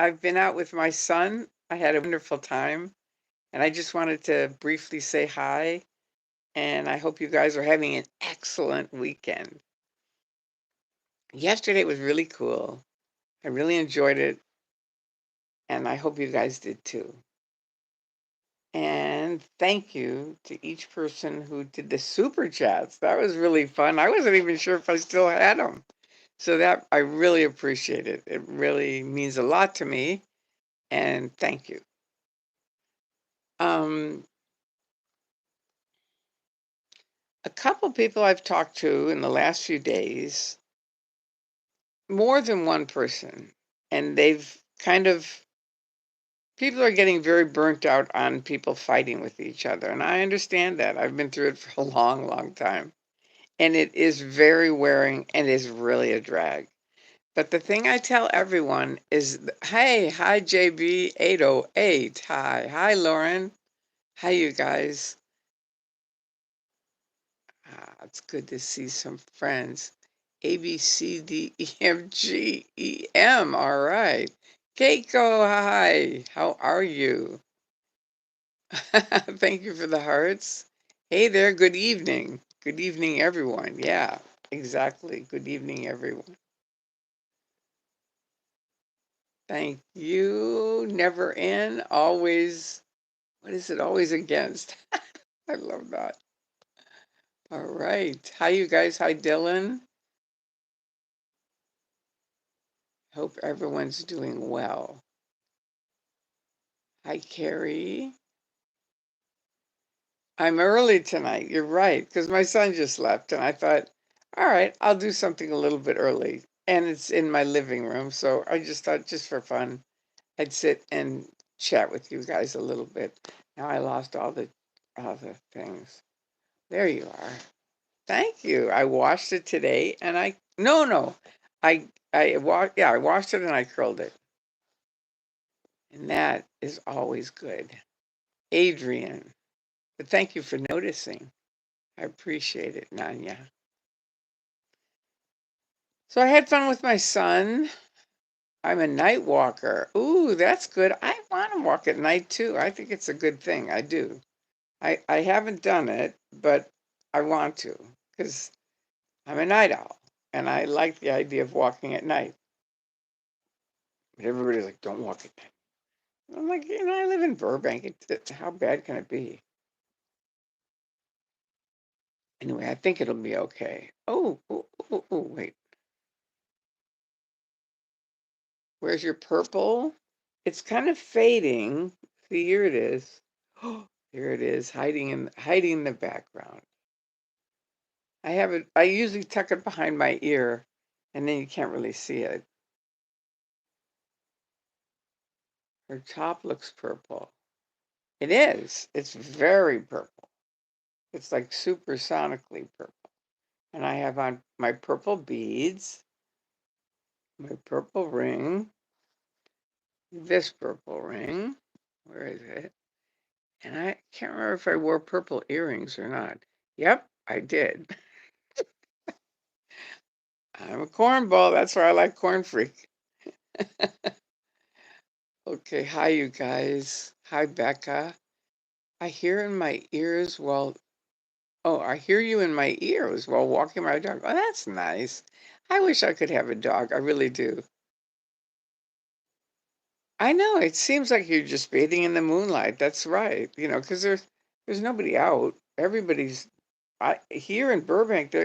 I've been out with my son. I had a wonderful time, and I just wanted to briefly say hi, and I hope you guys are having an excellent weekend. Yesterday was really cool. I really enjoyed it, and I hope you guys did too. And thank you to each person who did the super chats. That was really fun. I wasn't even sure if I still had them. So that I really appreciate it. It really means a lot to me, and thank you. Um, a couple people I've talked to in the last few days, more than one person, and they've kind of people are getting very burnt out on people fighting with each other, and I understand that. I've been through it for a long, long time, and it is very wearing and is really a drag. But the thing I tell everyone is, hey, hi JB808, hi Lauren, hi you guys. It's good to see some friends. A, B, C, D, E, F, G, E, M. All right. Keiko, hi. How are you? Thank you for the hearts. Hey there. Good evening. Good evening, everyone. Yeah, exactly. Good evening, everyone. Thank you. Never in, always. What is it? Always against. I love that. All right. Hi, you guys. Hi, Dylan. Hope everyone's doing well. Hi, Carrie. I'm early tonight. You're right, because my son just left, and I thought, all right, I'll do something a little bit early. And it's in my living room, so I just thought, just for fun, I'd sit and chat with you guys a little bit. Now I lost all the things. There you are. Thank you. I washed it today, and no, I washed it and I curled it, and that is always good. Adrian, but thank you for noticing. I appreciate it, Nanya. So I had fun with my son. I'm a night walker. Ooh, that's good. I want to walk at night too. I think it's a good thing. I do. I haven't done it, but I want to because I'm a night owl and I like the idea of walking at night. But everybody's like, don't walk at night. I'm like, I live in Burbank. How bad can it be? Anyway, I think it'll be okay. Oh, wait. Where's your purple? It's kind of fading. See, here it is. Oh, here it is, hiding in the background. I have it. I usually tuck it behind my ear, and then you can't really see it. Her top looks purple. It is. It's very purple. It's like supersonically purple. And I have on my purple beads, my purple ring, this purple ring. Where is it? And I can't remember if I wore purple earrings or not. Yep, I did. I'm a cornball. That's why I like Corn Freak. Okay, hi, you guys. Hi, Becca. I hear in my ears while, oh, I hear you in my ears while walking my dog. Oh, that's nice. I wish I could have a dog. I really do. I know it seems like you're just bathing in the moonlight. That's right. Because there's nobody out. Everybody's here in Burbank.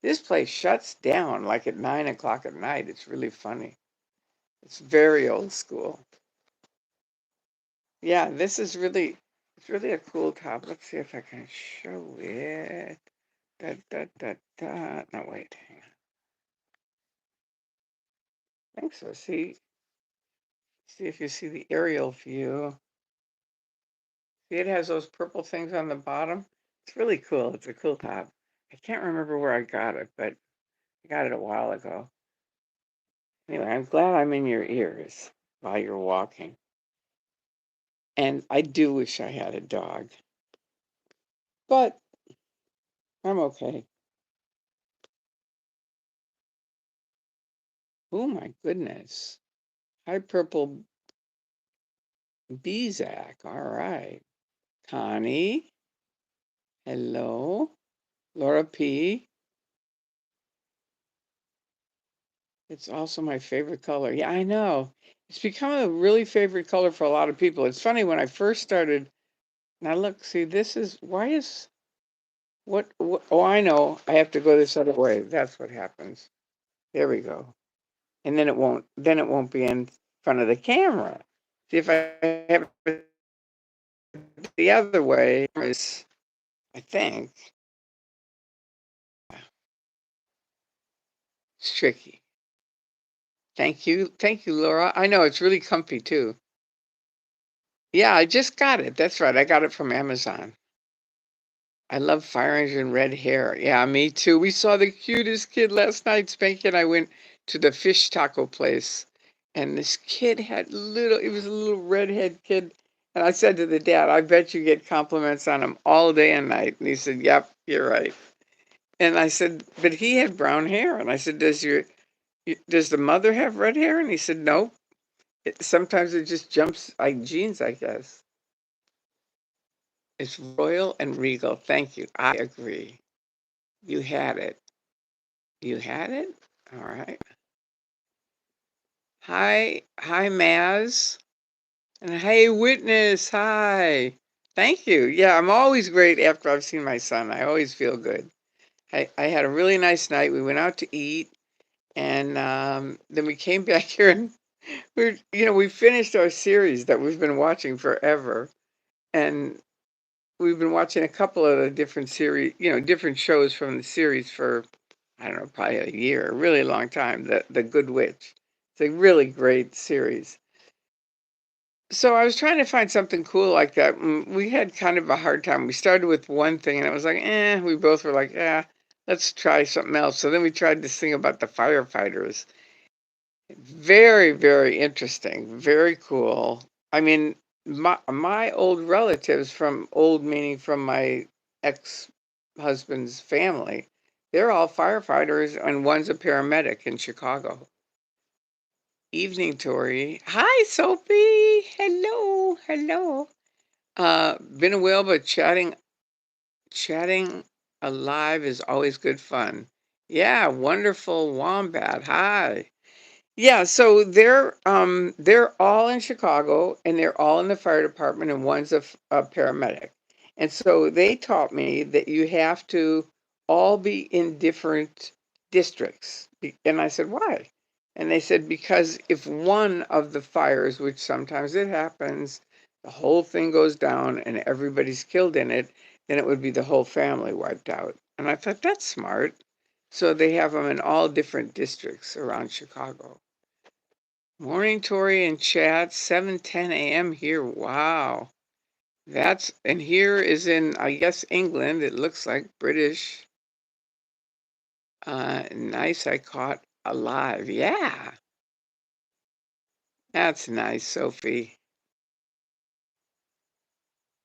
This place shuts down like at 9 o'clock at night. It's really funny. It's very old school. Yeah, it's really a cool top. Let's see if I can show it. Da, da, da, da. No, wait, hang on. I think so. See if you see the aerial view. See, it has those purple things on the bottom. It's really cool. It's a cool top. I can't remember where I got it, but I got it a while ago. Anyway, I'm glad I'm in your ears while you're walking. And I do wish I had a dog, but I'm okay. Oh my goodness. Hi, purple Bezak. All right. Connie. Hello. Laura P. It's also my favorite color. Yeah, I know. It's become a really favorite color for a lot of people. It's funny when I first started. Now look, see, this is why is what? Oh, I know. I have to go this other way. That's what happens. There we go. And then it won't. Then it won't be in front of the camera. See if I have it the other way. I think it's tricky. Thank you, Laura. I know it's really comfy too. Yeah, I just got it. That's right. I got it from Amazon. I love fire engine red hair. Yeah, me too. We saw the cutest kid last night. Spanky and I went to the fish taco place, and this kid had he was a little redhead kid. And I said to the dad, I bet you get compliments on him all day and night. And he said, Yep, you're right. And I said, But he had brown hair. And I said, Does the mother have red hair? And he said, No. Sometimes it just jumps like genes, I guess. It's royal and regal. Thank you. I agree. You had it. You had it? All right. Hi, Maz. And hey, Witness. Hi. Thank you. Yeah, I'm always great after I've seen my son. I always feel good. I had a really nice night. We went out to eat, and then we came back here, and we finished our series that we've been watching forever, and we've been watching a couple of the different series, different shows from the series for, I don't know, probably a year, a really long time. The Good Witch. It's a really great series. So I was trying to find something cool like that. We had kind of a hard time. We started with one thing, and it was like, We both were like, let's try something else. So then we tried this thing about the firefighters. Very, very interesting. Very cool. I mean, my old relatives from old meaning from my ex-husband's family, they're all firefighters, and one's a paramedic in Chicago. Evening, Tori. Hi, Sophie. Hello, hello. Been a while, but chatting alive is always good fun. Yeah, wonderful wombat. Hi. Yeah, so they're all in Chicago, and they're all in the fire department, and one's a paramedic. And so they taught me that you have to all be in different districts. And I said, why? And they said, because if one of the fires, which sometimes it happens, the whole thing goes down and everybody's killed in it, then it would be the whole family wiped out. And I thought, that's smart. So they have them in all different districts around Chicago. Morning, Tori and chat, 7:10 a.m. here. Wow. And here is in, I guess, England. It looks like British. Nice, I caught alive. Yeah. That's nice, Sophie.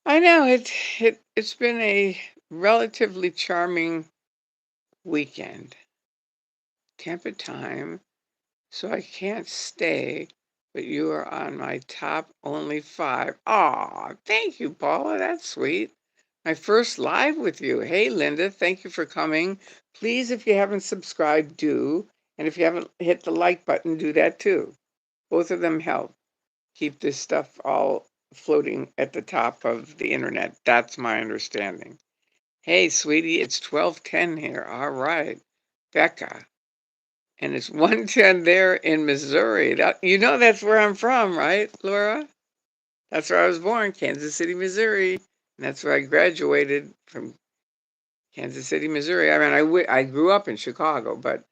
I know it's been a relatively charming weekend. Tampa time, so I can't stay, but you are on my top only 5. Aw, thank you, Paula. That's sweet. My first live with you. Hey, Linda, thank you for coming. Please, if you haven't subscribed, do. And if you haven't hit the like button, do that too. Both of them help keep this stuff all floating at the top of the internet. That's my understanding. Hey, sweetie, it's 12:10 here. All right. Becca. And it's 1:10 there in Missouri. That's where I'm from, right, Laura? That's where I was born, Kansas City, Missouri. And that's where I graduated from, Kansas City, Missouri. I mean, I grew up in Chicago, but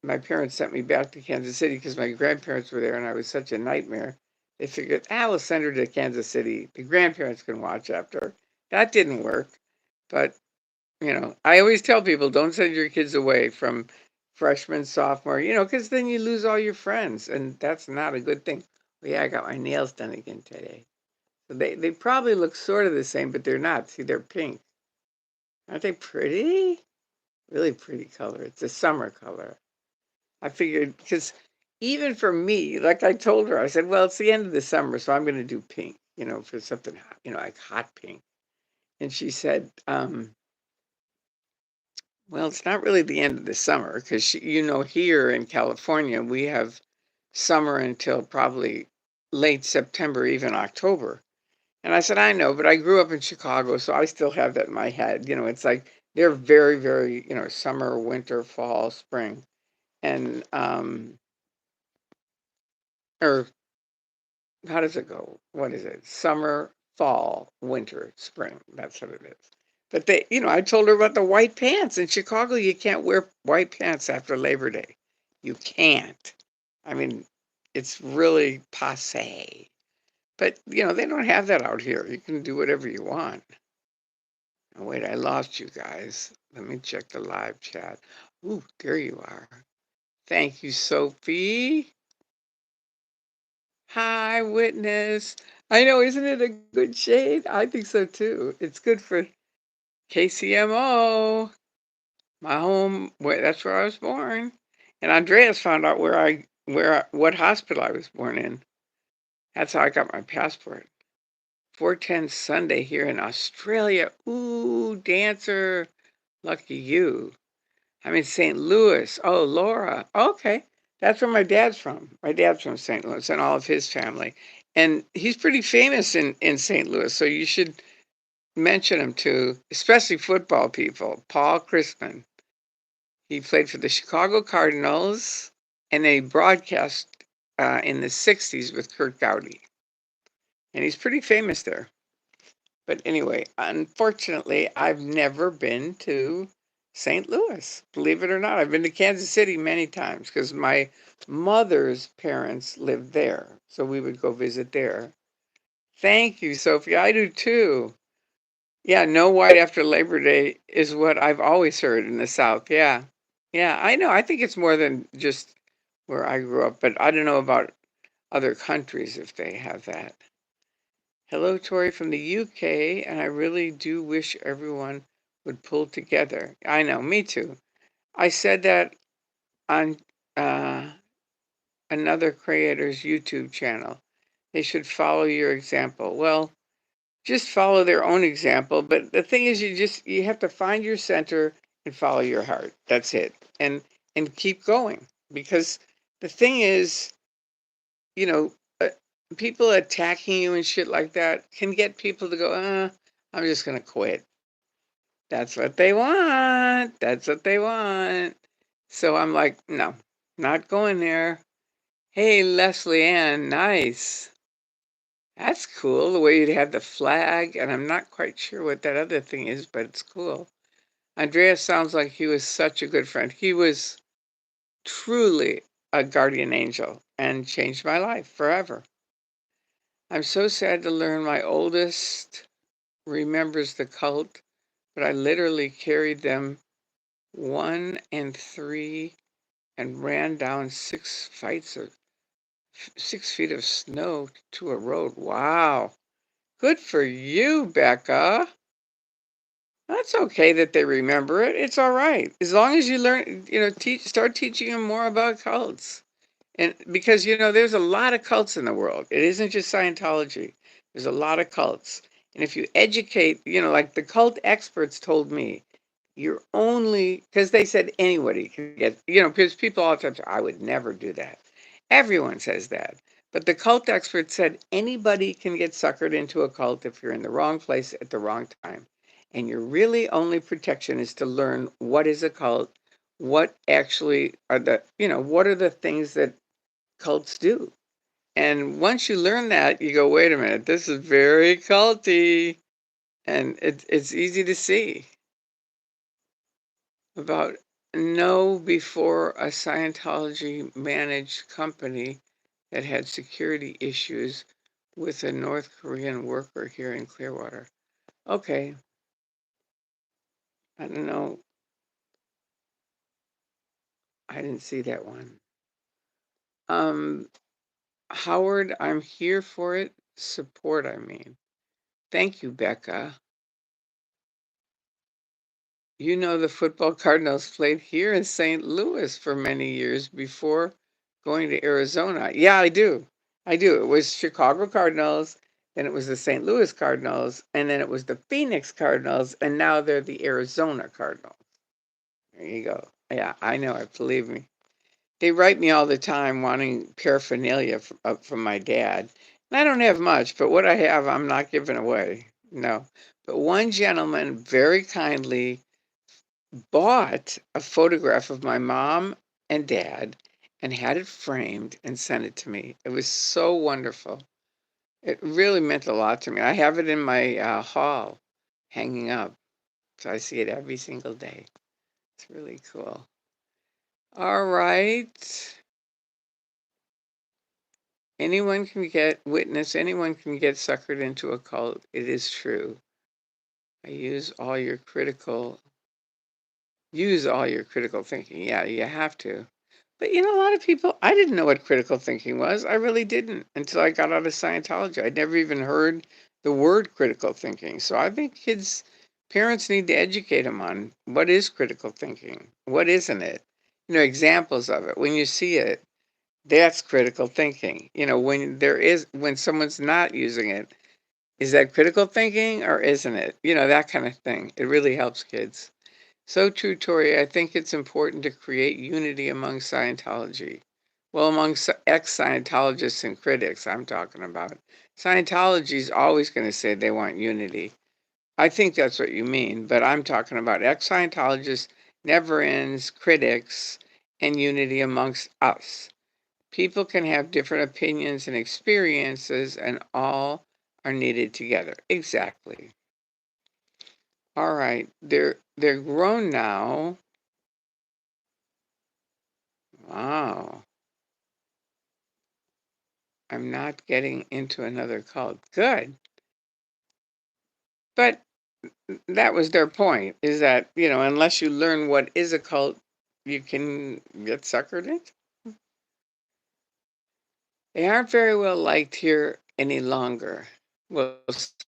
my parents sent me back to Kansas City because my grandparents were there and I was such a nightmare. They figured, we'll send her to Kansas City. The grandparents can watch after. That didn't work. But, I always tell people, don't send your kids away from freshman, sophomore, because then you lose all your friends. And that's not a good thing. Well, yeah, I got my nails done again today. So they probably look sort of the same, but they're not. See, they're pink. Aren't they pretty? Really pretty color. It's a summer color. I figured, because even for me, like I told her, I said, well, it's the end of the summer, so I'm going to do pink. for something, like hot pink. And she said, well, it's not really the end of the summer because, here in California, we have summer until probably late September, even October. And I said, I know, but I grew up in Chicago, so I still have that in my head. It's like they're very, very, summer, winter, fall, spring. And, or how does it go? What is it? Summer, fall, winter, spring. That's what it is. But I told her about the white pants. In Chicago, you can't wear white pants after Labor Day. You can't. I mean, it's really passe. But, they don't have that out here. You can do whatever you want. Oh, wait, I lost you guys. Let me check the live chat. Ooh, there you are. Thank you, Sophie. Hi, Witness. I know, isn't it a good shade? I think so too. It's good for KCMO, my home. That's where I was born. And Andreas found out what hospital I was born in. That's how I got my passport. 410 Sunday here in Australia. Ooh, dancer. Lucky you. I'm in St. Louis. Oh, Laura. Okay. That's where my dad's from. My dad's from St. Louis and all of his family. And he's pretty famous in St. Louis. So you should mention him to, especially football people. Tory-Christman. He played for the Chicago Cardinals and they broadcast in the 60s with Kurt Gowdy. And he's pretty famous there. But anyway, unfortunately, I've never been to St. Louis. Believe it or not, I've been to Kansas City many times because my mother's parents lived there. So we would go visit there. Thank you, Sophie. I do too. Yeah, no white after Labor Day is what I've always heard in the South. Yeah. Yeah, I know. I think it's more than just where I grew up, but I don't know about other countries if they have that. Hello, Tori from the UK, and I really do wish everyone would pull together. I know, me too. I said that on another creator's YouTube channel. They should follow your example. Well, just follow their own example, but the thing is you have to find your center and follow your heart. That's it. And keep going because the thing is, you know, uh, people attacking you and shit like that can get people to go, I'm just going to quit. That's what they want. That's what they want. So I'm like, no, not going there. Hey, Leslie Ann, nice. That's cool, the way you'd have the flag, and I'm not quite sure what that other thing is, but it's cool. Andreas sounds like he was such a good friend. He was truly a guardian angel and changed my life forever. I'm so sad to learn my oldest remembers the cult, but I literally carried them 1 and 3 and ran down 6 feet of snow to a road. Wow. Good for you, Becca. That's okay that they remember it. It's all right. As long as you learn, start teaching them more about cults. And because, there's a lot of cults in the world. It isn't just Scientology. There's a lot of cults. And if you educate, like the cult experts told me, you're only, because they said anybody can get, because people all the time say, I would never do that. Everyone says that. But the cult experts said anybody can get suckered into a cult if you're in the wrong place at the wrong time. And your really only protection is to learn what is a cult, what actually are what are the things that cults do. And once you learn that, you go, wait a minute, this is very culty. And it's easy to see. About know before a Scientology managed company that had security issues with a North Korean worker here in Clearwater. Okay. I don't know. I didn't see that one. Howard, I'm here for it. Support, I mean. Thank you, Becca. The football Cardinals played here in St. Louis for many years before going to Arizona. Yeah, I do. I do. It was Chicago Cardinals. then it was the St. Louis Cardinals, and then it was the Phoenix Cardinals, and now they're the Arizona Cardinals. There you go. Yeah, I know it, believe me. They write me all the time wanting paraphernalia from my dad. And I don't have much, but what I have, I'm not giving away. No. But one gentleman very kindly bought a photograph of my mom and dad and had it framed and sent it to me. It was so wonderful. It really meant a lot to me. I have it in my hall hanging up. So I see it every single day. It's really cool. All right. Anyone can anyone can get suckered into a cult. It is true. I use all your critical thinking. Yeah, you have to. But a lot of people, I didn't know what critical thinking was. I really didn't until I got out of Scientology. I'd never even heard the word critical thinking. So I think parents need to educate them on what is critical thinking, what isn't it? Examples of it. When you see it, that's critical thinking. When someone's not using it, is that critical thinking or isn't it? That kind of thing. It really helps kids. So true, Tori. I think it's important to create unity among Scientology. Well, among ex-Scientologists and critics, I'm talking about. Scientology is always going to say they want unity. I think that's what you mean, but I'm talking about ex-Scientologists, never ends, critics, and unity amongst us. People can have different opinions and experiences, and all are needed together. Exactly. All right. They're grown now. Wow. I'm not getting into another cult. Good. But that was their point, is that, unless you learn what is a cult, you can get suckered into. They aren't very well liked here any longer. Well,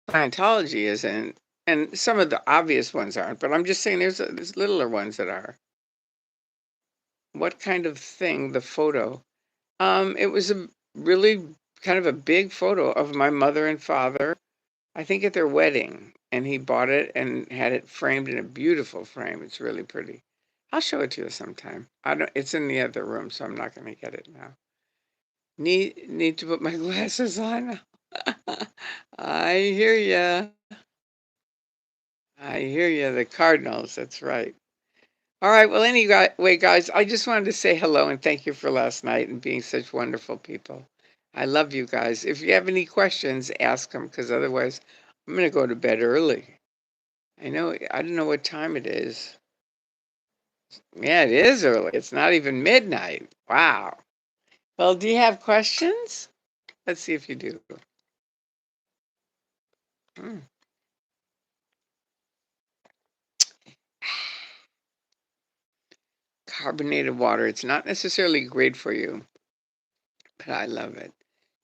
Scientology isn't, and some of the obvious ones aren't, but I'm just saying there's littler ones that are. What kind of thing, the photo? It was a really kind of a big photo of my mother and father, I think at their wedding, and he bought it and had it framed in a beautiful frame. It's really pretty. I'll show it to you sometime. I don't. It's in the other room, so I'm not going to get it now. Need to put my glasses on. I hear ya. I hear ya. The Cardinals. That's right. All right. Well, anyway, guys, I just wanted to say hello and thank you for last night and being such wonderful people. I love you guys. If you have any questions, ask them because otherwise, I'm going to go to bed early. I know. I don't know what time it is. Yeah, it is early. It's not even midnight. Wow. Well, do you have questions? Let's see if you do. Hmm. Carbonated water. It's not necessarily great for you, but I love it.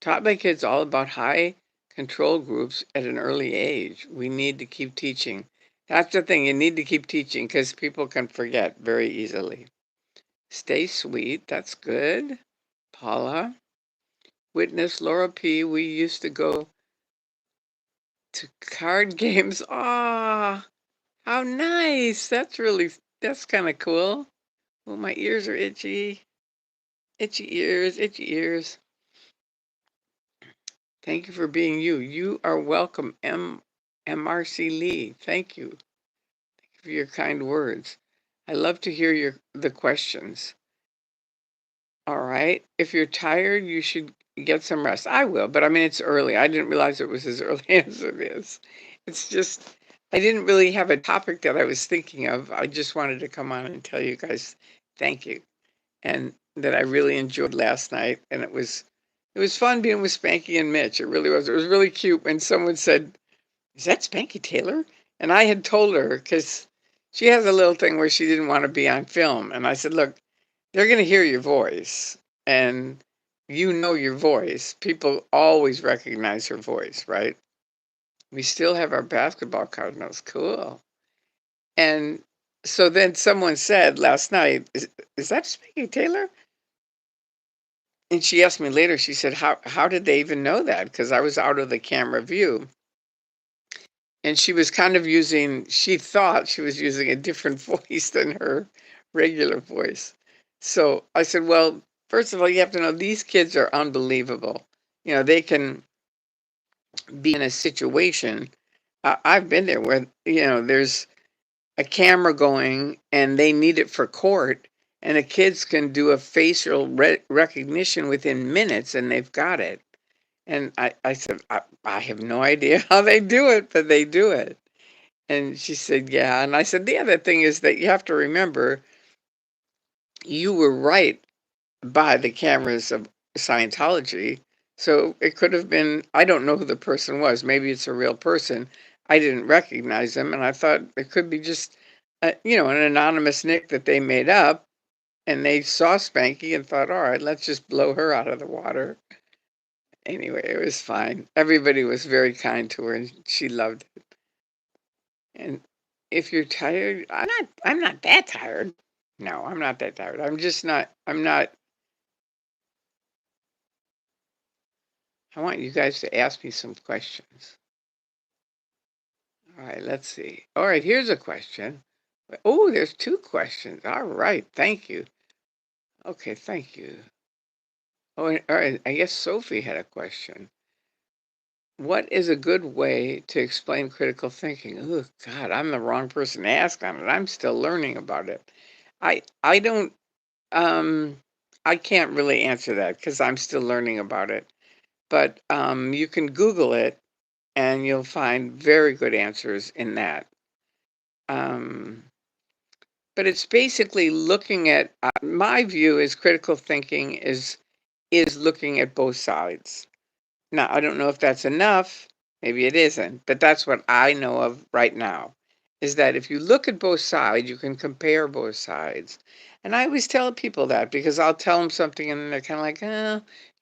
Taught my kids all about high control groups at an early age. We need to keep teaching. That's the thing. You need to keep teaching because people can forget very easily. Stay sweet. That's good. Paula. Witness Laura P. We used to go to card games. Ah, how nice. That's kind of cool. Oh, my ears are itchy. Itchy ears, itchy ears. Thank you for being you. You are welcome, MRC Lee. Thank you. Thank you for your kind words. I love to hear the questions. All right. If you're tired, you should get some rest. I will, but I mean, it's early. I didn't realize it was as early as it is. It's just, I didn't really have a topic that I was thinking of. I just wanted to come on and tell you guys thank you and that I really enjoyed last night. And it was fun being with Spanky and Mitch. It really was. It was really cute when someone said, "Is that Spanky Taylor?" And I had told her because she has a little thing where she didn't want to be on film. And I said, "Look, they're going to hear your voice and your voice. People always recognize her voice, right? We still have our basketball cardinals. Cool." And so then someone said last night, is that Spanky Taylor? And she asked me later, she said, how did they even know that? Because I was out of the camera view. And she was kind of she thought she was using a different voice than her regular voice. So I said, well, first of all, you have to know these kids are unbelievable. They can be in a situation. I've been there where, there's a camera going and they need it for court, and the kids can do a facial recognition within minutes and they've got it. And I said, I have no idea how they do it, but they do it. And she said, yeah. And I said, the other thing is that you have to remember you were right by the cameras of Scientology. So it could have been, I don't know who the person was. Maybe it's a real person. I didn't recognize them. And I thought it could be just, an anonymous nick that they made up. And they saw Spanky and thought, all right, let's just blow her out of the water. Anyway, it was fine. Everybody was very kind to her and she loved it. And if you're tired, I'm not that tired. No, I'm not that tired. I'm not. I want you guys to ask me some questions. All right, let's see. All right, here's a question. Oh, there's two questions. All right, thank you. Okay, thank you. Oh, all right, I guess Sophie had a question. What is a good way to explain critical thinking? Oh God, I'm the wrong person to ask on it. I'm still learning about it. I don't Um, I can't really answer that because I'm still learning about it. But you can Google it and you'll find very good answers in that. Um, but it's basically looking at my view is critical thinking is looking at both sides. Now, I don't know if that's enough. Maybe it isn't, but that's what I know of right now. Is that if you look at both sides, you can compare both sides. And I always tell people that because I'll tell them something and they're kind of like,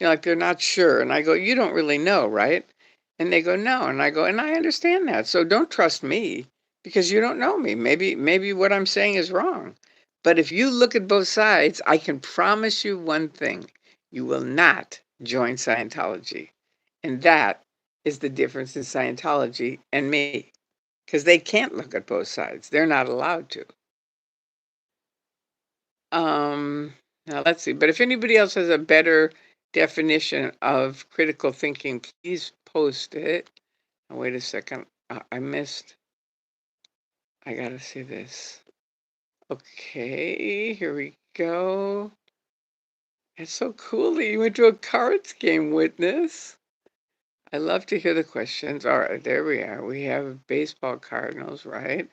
like they're not sure. And I go, you don't really know, right? And they go, no. And I go, and I understand that. So don't trust me because you don't know me. Maybe what I'm saying is wrong. But if you look at both sides, I can promise you one thing. You will not join Scientology. And that is the difference in Scientology and me, because they can't look at both sides. They're not allowed to. Now let's see. But if anybody else has a better definition of critical thinking, please post it. Oh, wait a second. I missed. I gotta see this. Okay, here we go. It's so cool that you went to a cards game, Witness. I love to hear the questions. All right, there we are. We have baseball Cardinals, right?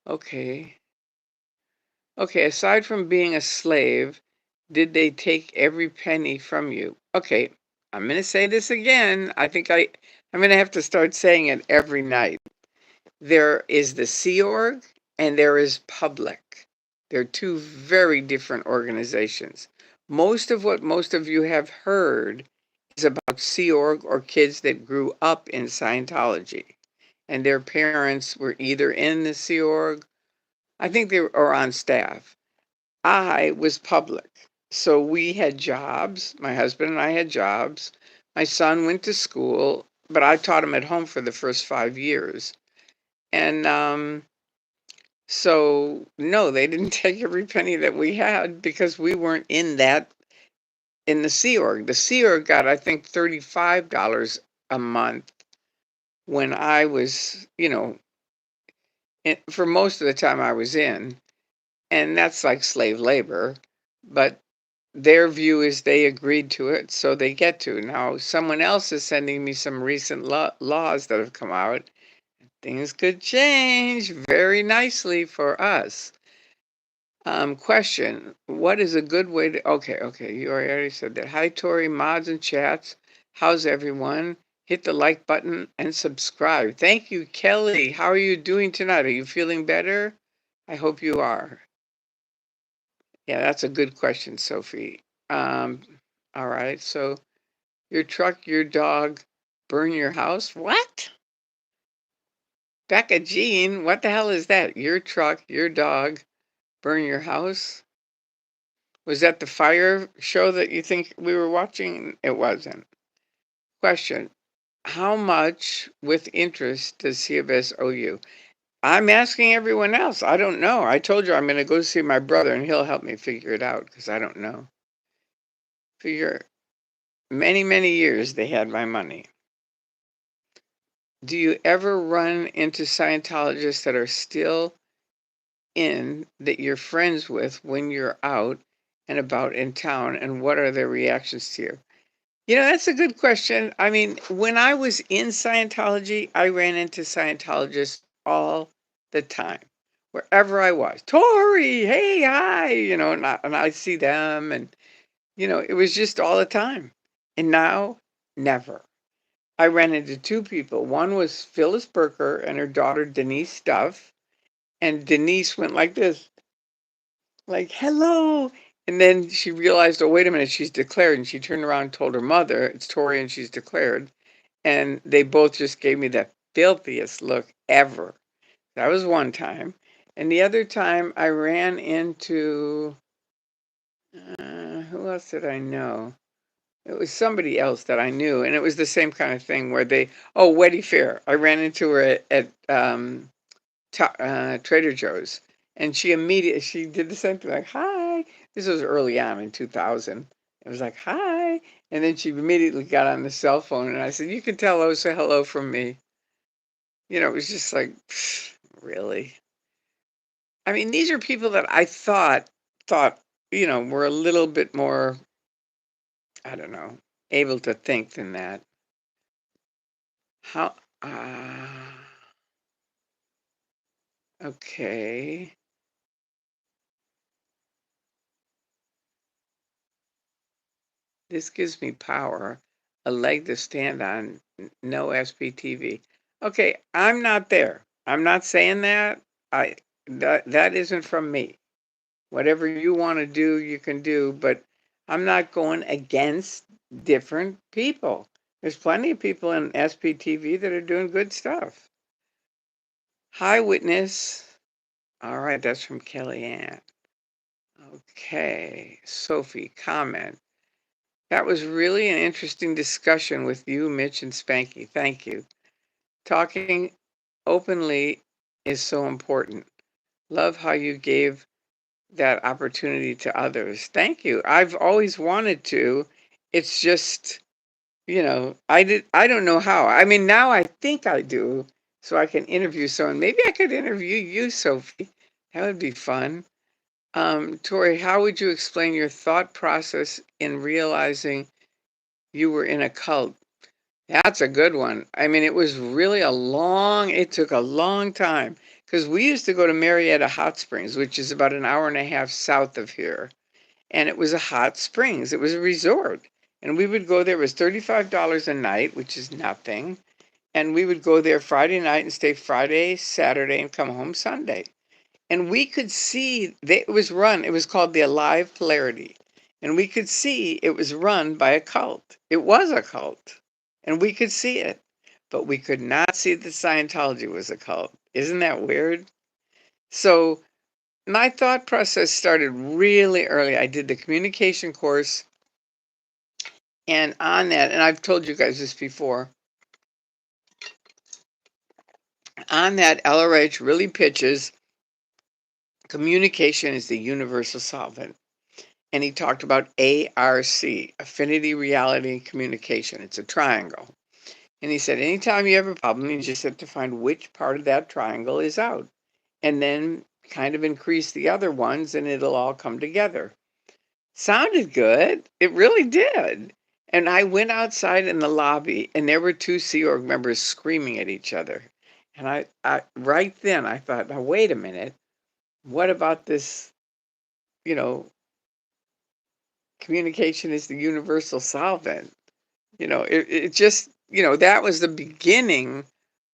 Okay. Okay, aside from being a slave, did they take every penny from you? Okay, I'm going to say this again. I'm going to have to start saying it every night. There is the seaorg and there is public. They're two very different organizations. Most of what most of you have heard is about seaorg or kids that grew up in Scientology and their parents were either in the seaorg, I think they were on staff. I was public. So we had jobs. My husband and I had jobs. My son went to school, but I taught him at home for the first 5 years. And so, no, they didn't take every penny that we had because we weren't in the Sea Org. The Sea Org got, I think, $35 a month when I was, for most of the time I was in. And that's like slave labor. But their view is they agreed to it, so they get to. Now, someone else is sending me some recent laws that have come out. Things could change very nicely for us. Question: what is a good way to? Okay, you already said that. Hi, Tori, mods and chats. How's everyone? Hit the like button and subscribe. Thank you, Kelly. How are you doing tonight? Are you feeling better? I hope you are. Yeah, that's a good question, Sophie. Um, all right. So your truck, your dog, burn your house? What? Becca Jean, what the hell is that? Your truck, your dog, burn your house? Was that the fire show that you think we were watching? It wasn't. Question: how much with interest does C of S owe you? I'm asking everyone else. I don't know. I told you I'm going to go see my brother and he'll help me figure it out because I don't know. For many, many years they had my money. Do you ever run into Scientologists that are still in that you're friends with when you're out and about in town, and what are their reactions to you? That's a good question. I mean, when I was in Scientology, I ran into Scientologists all the time, wherever I was. Tori, hey, hi, and I see them, and it was just all the time. And now, never. I ran into two people. One was Phyllis Berker and her daughter Denise Duff, and Denise went like this, like, hello. And then she realized, oh, wait a minute, she's declared. And she turned around and told her mother, it's Tori and she's declared. And they both just gave me the filthiest look ever. That was one time. And the other time I ran into, who else did I know? It was somebody else that I knew. And it was the same kind of thing where Weddy Fair. I ran into her at Trader Joe's, and she did the same thing, like, hi. This was early on in 2000. It was like, hi. And then she immediately got on the cell phone, and I said, you can tell her, say hello from me. It was just like, really? I mean, these are people that I thought, were a little bit more, I don't know, able to think than that. How, okay. This gives me power, a leg to stand on, no SPTV. Okay, I'm not there. I'm not saying that. That isn't from me. Whatever you want to do, you can do, but I'm not going against different people. There's plenty of people in SPTV that are doing good stuff. Hi, witness. All right, that's from Kellyanne. Okay, Sophie, comment. That was really an interesting discussion with you, Mitch, and Spanky. Thank you. Talking openly is so important. Love how you gave that opportunity to others. Thank you. I've always wanted to. It's just, I don't know how. I mean, now I think I do, so I can interview someone. Maybe I could interview you, Sophie. That would be fun. Tori, how would you explain your thought process in realizing you were in a cult? That's a good one. I mean, it took a long time because we used to go to Marietta Hot Springs, which is about an hour and a half south of here. And it was a hot springs. It was a resort. And we would go there. It was $35 a night, which is nothing. And we would go there Friday night and stay Friday, Saturday, and come home Sunday. And we could see it was called the Alive Polarity. And we could see it was run by a cult. It was a cult. And we could see it. But we could not see that Scientology was a cult. Isn't that weird? So my thought process started really early. I did the communication course. And on that, and I've told you guys this before, on that, LRH really pitches communication is the universal solvent. And he talked about ARC, Affinity Reality Communication. It's a triangle. And he said, anytime you have a problem, you just have to find which part of that triangle is out. And then kind of increase the other ones, and it'll all come together. Sounded good. It really did. And I went outside in the lobby, and there were two Sea Org members screaming at each other. And I right then I thought, now wait a minute, what about this, you know, communication is the universal solvent? It just, that was the beginning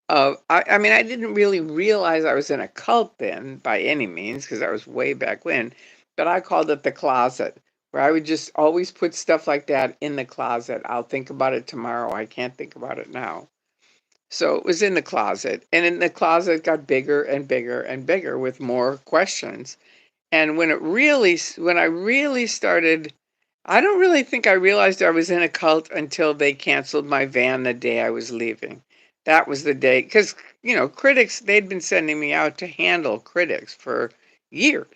of, I mean, I didn't really realize I was in a cult then by any means, because I was way back when, but I called it the closet, where I would just always put stuff like that in the closet. I'll think about it tomorrow. I can't think about it now. So it was in the closet, and in the closet got bigger and bigger and bigger with more questions. And when I really started, I don't really think I realized I was in a cult until they canceled my van the day I was leaving. That was the day, because, critics, they'd been sending me out to handle critics for years.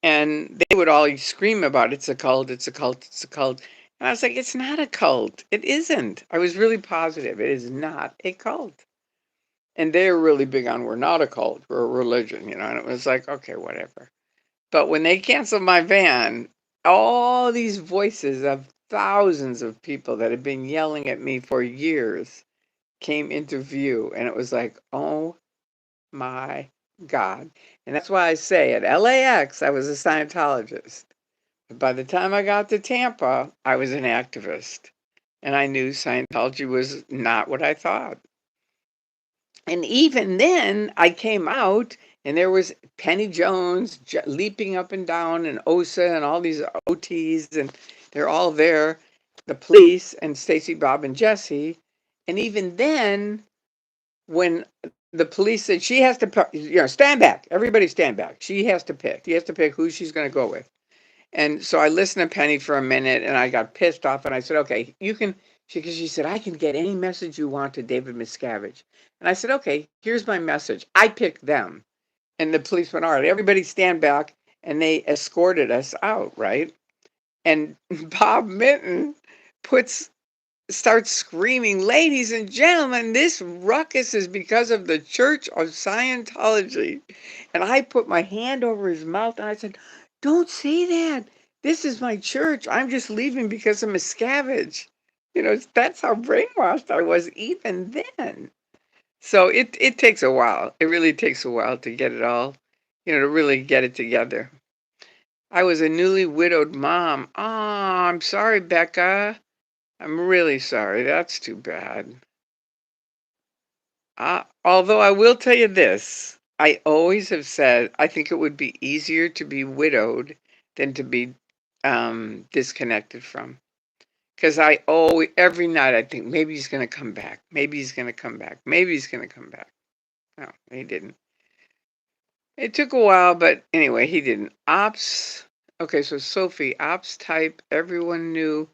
And they would all scream about it's a cult, it's a cult, it's a cult. And I was like, it's not a cult. It isn't. I was really positive. It is not a cult. And they're really big on we're not a cult, we're a religion, and it was like, okay, whatever. But when they canceled my van, all these voices of thousands of people that had been yelling at me for years came into view. And it was like, oh my God. And that's why I say at LAX, I was a Scientologist. But by the time I got to Tampa, I was an activist. And I knew Scientology was not what I thought. And even then, I came out and there was Penny Jones leaping up and down, and Osa and all these OTs, and they're all there, the police and Stacy, Bob, and Jesse. And even then, when the police said she has to, stand back, everybody stand back. She has to pick. She has to pick who she's going to go with. And so I listened to Penny for a minute and I got pissed off and I said, okay, you can, she said, I can get any message you want to David Miscavige. And I said, okay, here's my message. I picked them. And the police went, all right, everybody stand back. And they escorted us out, right? And Bob Minton starts screaming, ladies and gentlemen, this ruckus is because of the Church of Scientology. And I put my hand over his mouth and I said, don't say that. This is my church. I'm just leaving because of Miscavige. That's how brainwashed I was even then. So it takes a while. It really takes a while to get it all, to really get it together. I was a newly widowed mom. Oh, I'm sorry, Becca. I'm really sorry. That's too bad. Although I will tell you this, I always have said I think it would be easier to be widowed than to be disconnected from. Because every night I think maybe he's going to come back. Maybe he's going to come back. Maybe he's going to come back. No, he didn't. It took a while, but anyway, he didn't. Ops. Okay, so Sophie, ops type. Everyone knew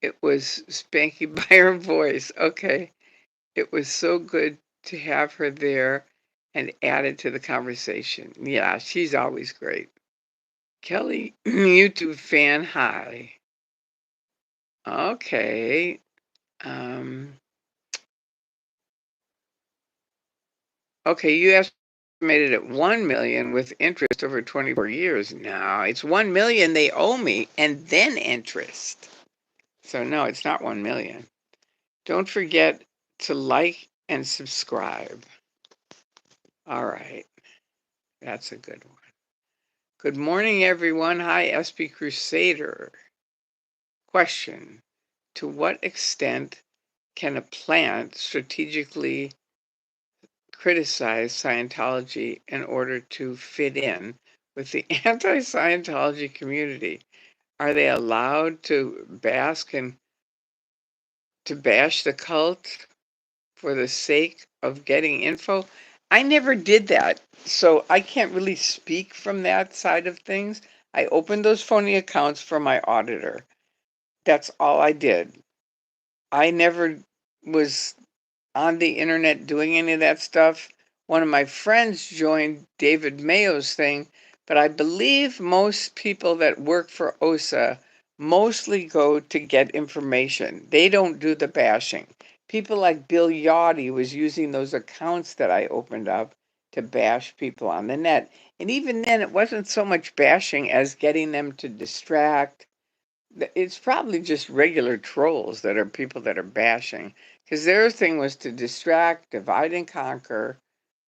it was Spanky by her voice. Okay. It was so good to have her there and added to the conversation. Yeah, she's always great. Kelly, YouTube fan, hi. Okay. Um, okay, you estimated at 1 million with interest over 24 years. No, it's 1 million they owe me and then interest. So no, it's not 1 million. Don't forget to like and subscribe. All right. That's a good one. Good morning, everyone. Hi, SP Crusader. Question: to what extent can a plant strategically criticize Scientology in order to fit in with the anti-Scientology community? Are they allowed to bask and to bash the cult for the sake of getting info? I never did that, so I can't really speak from that side of things. I opened those phony accounts for my auditor. That's all I did. I never was on the internet doing any of that stuff. One of my friends joined David Mayo's thing, but I believe most people that work for OSA mostly go to get information. They don't do the bashing. People like Bill Yachty was using those accounts that I opened up to bash people on the net. And even then, it wasn't so much bashing as getting them to distract. It's probably just regular trolls that are people that are bashing, because their thing was to distract, divide and conquer,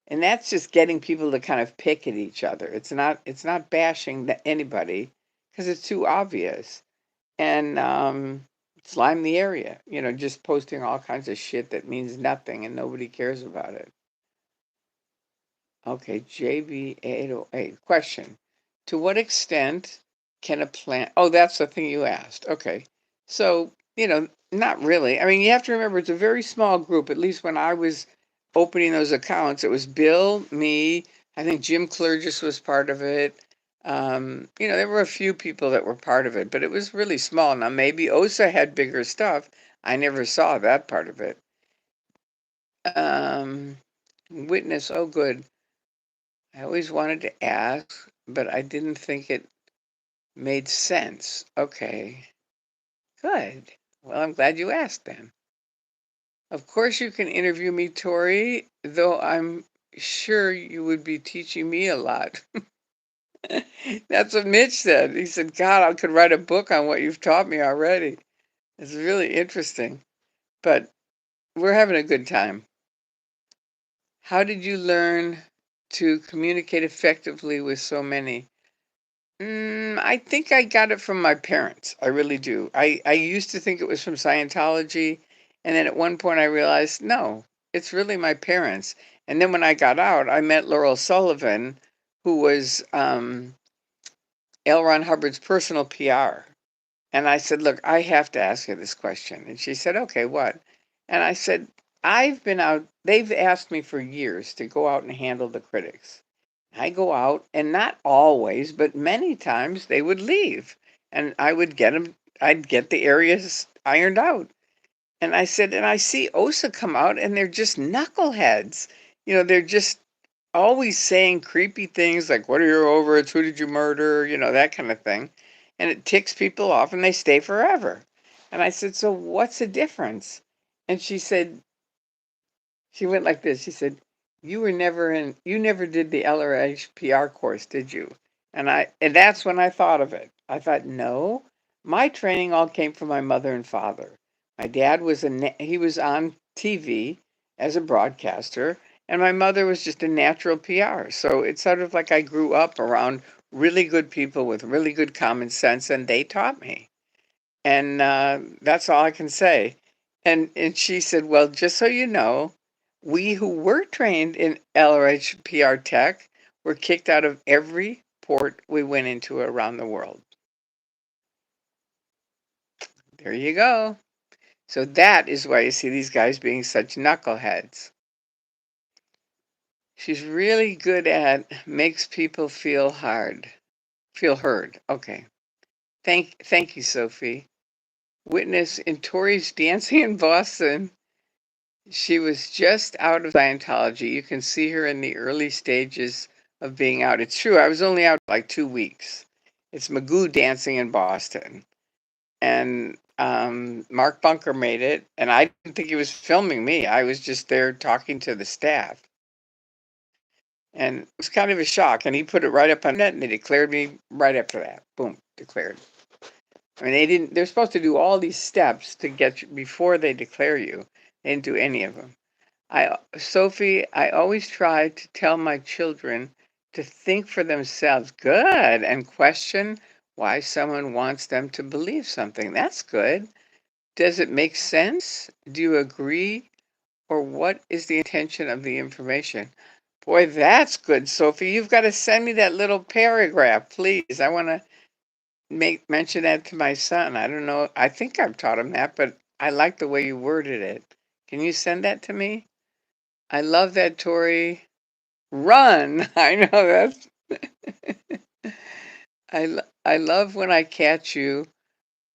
and that's just getting people to kind of pick at each other. It's not bashing anybody because it's too obvious. And slime the area, just posting all kinds of shit that means nothing and nobody cares about it. Okay, JB808. Question: to what extent can a plant? Oh, that's the thing you asked. Okay. So, not really. I mean, you have to remember it's a very small group. At least when I was opening those accounts, it was Bill, me, I think Jim Clergis was part of it. There were a few people that were part of it, but it was really small. Now, maybe OSA had bigger stuff. I never saw that part of it. Witness, oh, good. I always wanted to ask, but I didn't think it made sense. Okay, good. Well, I'm glad you asked then. Of course, you can interview me, Tori, though I'm sure you would be teaching me a lot. That's what Mitch said. He said, God, I could write a book on what you've taught me already. It's really interesting, but we're having a good time. How did you learn to communicate effectively with so many? I think I got it from my parents. I really do. I used to think it was from Scientology. And then at one point I realized, no, it's really my parents. And then when I got out, I met Laurel Sullivan, who was L. Ron Hubbard's personal PR. And I said, look, I have to ask you this question. And she said, okay, what? And I said, I've been out, they've asked me for years to go out and handle the critics. I go out, and not always, but many times they would leave. And I would get them, I'd get the areas ironed out. And I said, and I see OSA come out, and they're just knuckleheads. They're just always saying creepy things like, what are your overs? Who did you murder? That kind of thing. And it ticks people off and they stay forever. And I said, so what's the difference? And she went like this. She said, you never did the LRH PR course, did you? And that's when I thought of it. I thought, no, my training all came from my mother and father. My dad he was on TV as a broadcaster, and my mother was just a natural PR. So it's sort of like I grew up around really good people with really good common sense, and they taught me. And that's all I can say. And she said, well, just so you know, we who were trained in LRH PR tech were kicked out of every port we went into around the world. There you go. So that is why you see these guys being such knuckleheads. She's really good at makes people feel heard. Okay. Thank you, Sophie. Witness in Tori's dancing in Boston. She was just out of Scientology. You can see her in the early stages of being out. It's true. I was only out like 2 weeks. It's Magoo dancing in Boston. And Mark Bunker made it. And I didn't think he was filming me. I was just there talking to the staff. And it was kind of a shock. And he put it right up on net and they declared me right after that. Boom, declared. I mean, they're supposed to do all these steps to get you before they declare you. They didn't do any of them. Sophie, I always try to tell my children to think for themselves, good, and question why someone wants them to believe something. That's good. Does it make sense? Do you agree? Or what is the intention of the information? Boy, that's good, Sophie. You've got to send me that little paragraph, please. I want to mention that to my son. I don't know. I think I've taught him that, but I like the way you worded it. Can you send that to me? I love that, Tori. Run! I know that's. I love when I catch you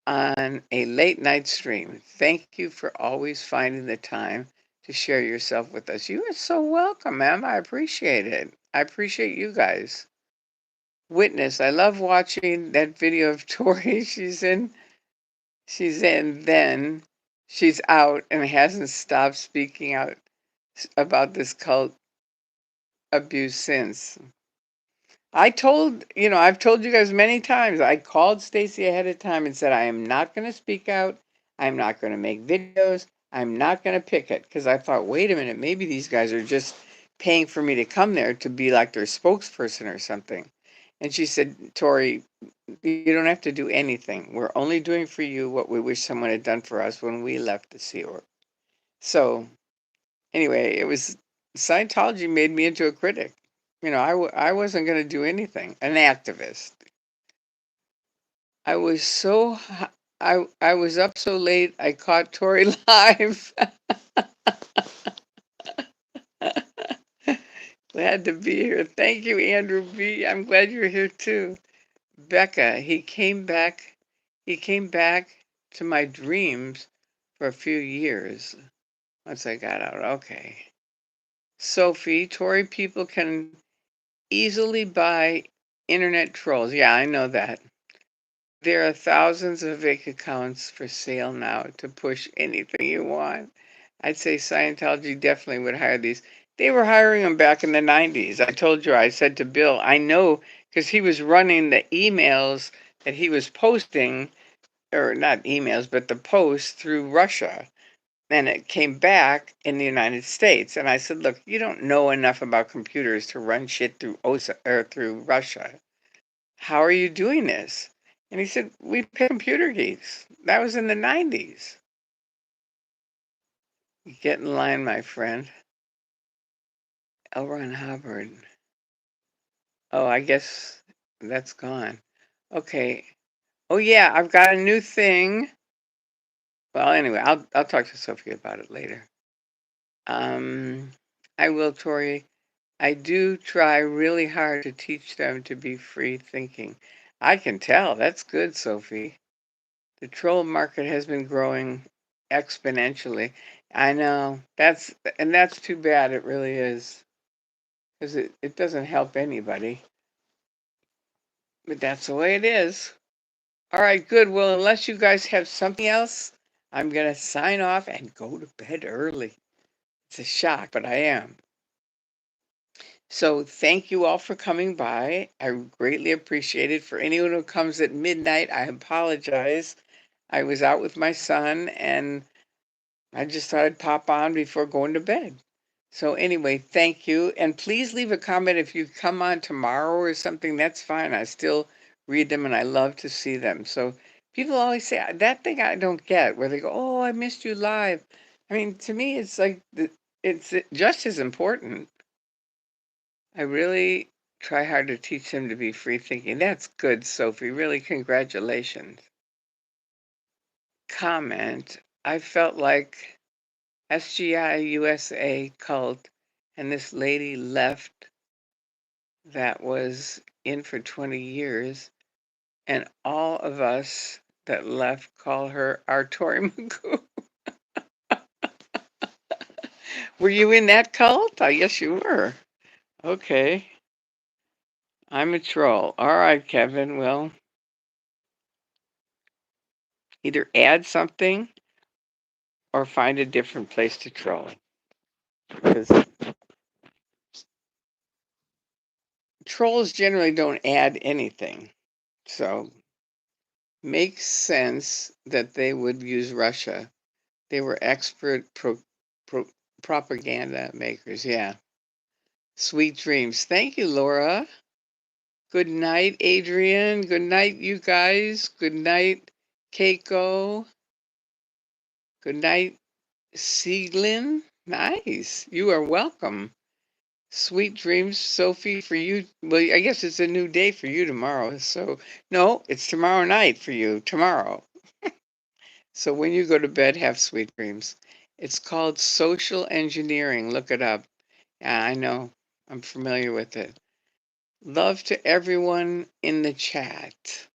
on a late night stream. Thank you for always finding the time to share yourself with us. You are so welcome, ma'am. I appreciate it. I appreciate you guys. Witness, I love watching that video of Tori. Then she's out and hasn't stopped speaking out about this cult abuse since. I've told you guys many times. I called Stacy ahead of time and said, I am not going to speak out. I'm not going to make videos. I'm not going to pick it. Because I thought, wait a minute, maybe these guys are just paying for me to come there to be like their spokesperson or something. And she said, Tori, you don't have to do anything. We're only doing for you what we wish someone had done for us when we left the seaorg. So anyway, Scientology made me into a critic. I wasn't going to do anything. An activist. I was so I was up so late. I caught Tori live. Glad to be here. Thank you, Andrew B. I'm glad you're here too. Becca, he came back to my dreams for a few years once I got out. Okay. Sophie, Tory people can easily buy internet trolls. Yeah, I know that. There are thousands of fake accounts for sale now to push anything you want. I'd say Scientology definitely would hire these. They were hiring them back in the 90s. I told you, I said to Bill, I know because he was running the emails that he was posting, or not emails, but the posts through Russia. And it came back in the United States. And I said, look, you don't know enough about computers to run shit through or through Russia. How are you doing this? And he said, we pay computer geeks. That was in the 90s. Get in line, my friend. L. Ron Hubbard. Oh, I guess that's gone. Okay. Oh yeah, I've got a new thing. Well, anyway, I'll talk to Sophie about it later. Um, I will, Tori. I do try really hard to teach them to be free thinking. I can tell. That's good, Sophie. The troll market has been growing exponentially. I know. That's too bad. It really is. Because it doesn't help anybody. But that's the way it is. All right, good. Well, unless you guys have something else, I'm going to sign off and go to bed early. It's a shock, but I am. So thank you all for coming by. I greatly appreciate it. For anyone who comes at midnight, I apologize. I was out with my son and I just thought I'd pop on before going to bed. So anyway, thank you. And please leave a comment if you come on tomorrow or something. That's fine. I still read them and I love to see them. So people always say that thing I don't get where they go, oh, I missed you live. I mean, to me, it's like it's just as important. I really try hard to teach them to be free thinking. That's good, Sophie. Really, congratulations. Comment. I felt like SGI USA cult and this lady left that was in for 20 years, and all of us that left call her our Tory Magoo. Were you in that cult? I guess you were. Okay. I'm a troll. All right, Kevin. Well, either add something or find a different place to troll. Because trolls generally don't add anything. So makes sense that they would use Russia. They were expert pro- propaganda makers. Yeah. Sweet dreams. Thank you, Laura. Good night, Adrian. Good night, you guys. Good night, Keiko. Good night, Sieglin. Nice. You are welcome. Sweet dreams, Sophie, for you. Well, I guess it's a new day for you tomorrow. So, no, it's tomorrow night for you, tomorrow. So, when you go to bed, have sweet dreams. It's called social engineering. Look it up. Yeah, I know. I'm familiar with it. Love to everyone in the chat.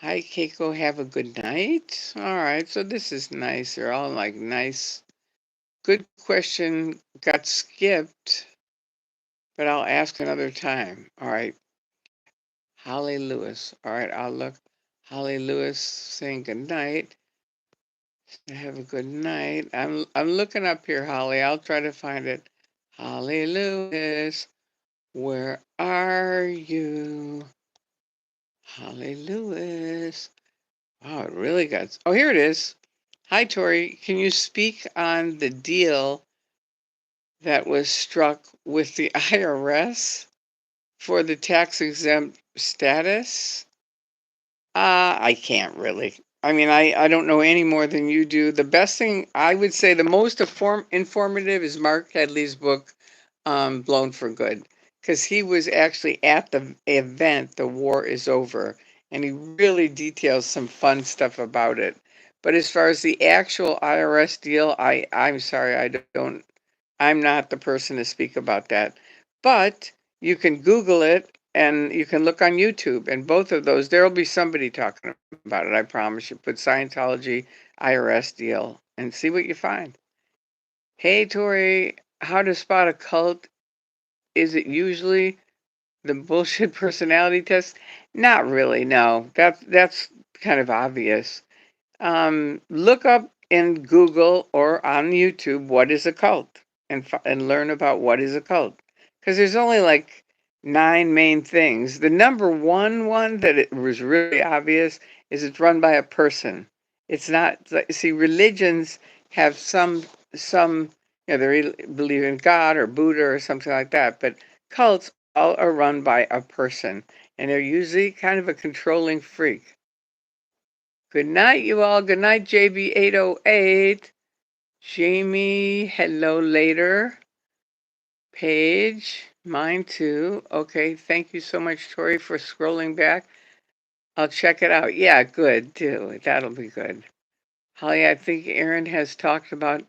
Hi, Keiko. Have a good night. All right. So, this is nice. They're all like nice. Good question. Got skipped, but I'll ask another time. All right. Holly Lewis. All right, I'll look. Holly Lewis saying good night. Have a good night. I'm looking up here, Holly. I'll try to find it. Holly Lewis, where are you? Holly Lewis. Wow, it really got. Oh, here it is. Hi, Tori. Can you speak on the deal that was struck with the IRS for the tax exempt status? I can't really. I mean, I don't know any more than you do. The best thing I would say, the most informative is Mark Headley's book, Blown for Good, because he was actually at the event, The War is Over, and he really details some fun stuff about it. But as far as the actual IRS deal, I'm sorry, I'm not the person to speak about that. But you can Google it and you can look on YouTube, and both of those, there'll be somebody talking about it. I promise you. Put Scientology IRS deal and see what you find. Hey, Tori, how to spot a cult? Is it usually the bullshit personality test? Not really, no. That's kind of obvious. Look up in Google or on YouTube what is a cult, and learn about what is a cult. Because there's only like 9 main things. The number one that it was really obvious is it's run by a person. It's not see, religions have some they believe in God or Buddha or something like that, but cults all are run by a person, and they're usually kind of a controlling freak. Good night, you all. Good night, JB808. Jamie, hello later. Paige, mine too. Okay, thank you so much, Tori, for scrolling back. I'll check it out. Yeah, good, too. That'll be good. Holly, I think Aaron has talked about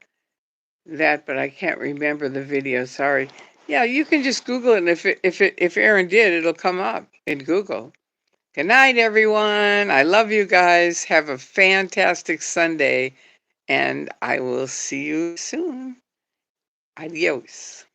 that, but I can't remember the video. Sorry. Yeah, you can just Google it, and if Aaron did, it'll come up in Google. Good night, everyone. I love you guys. Have a fantastic Sunday, and I will see you soon. Adios.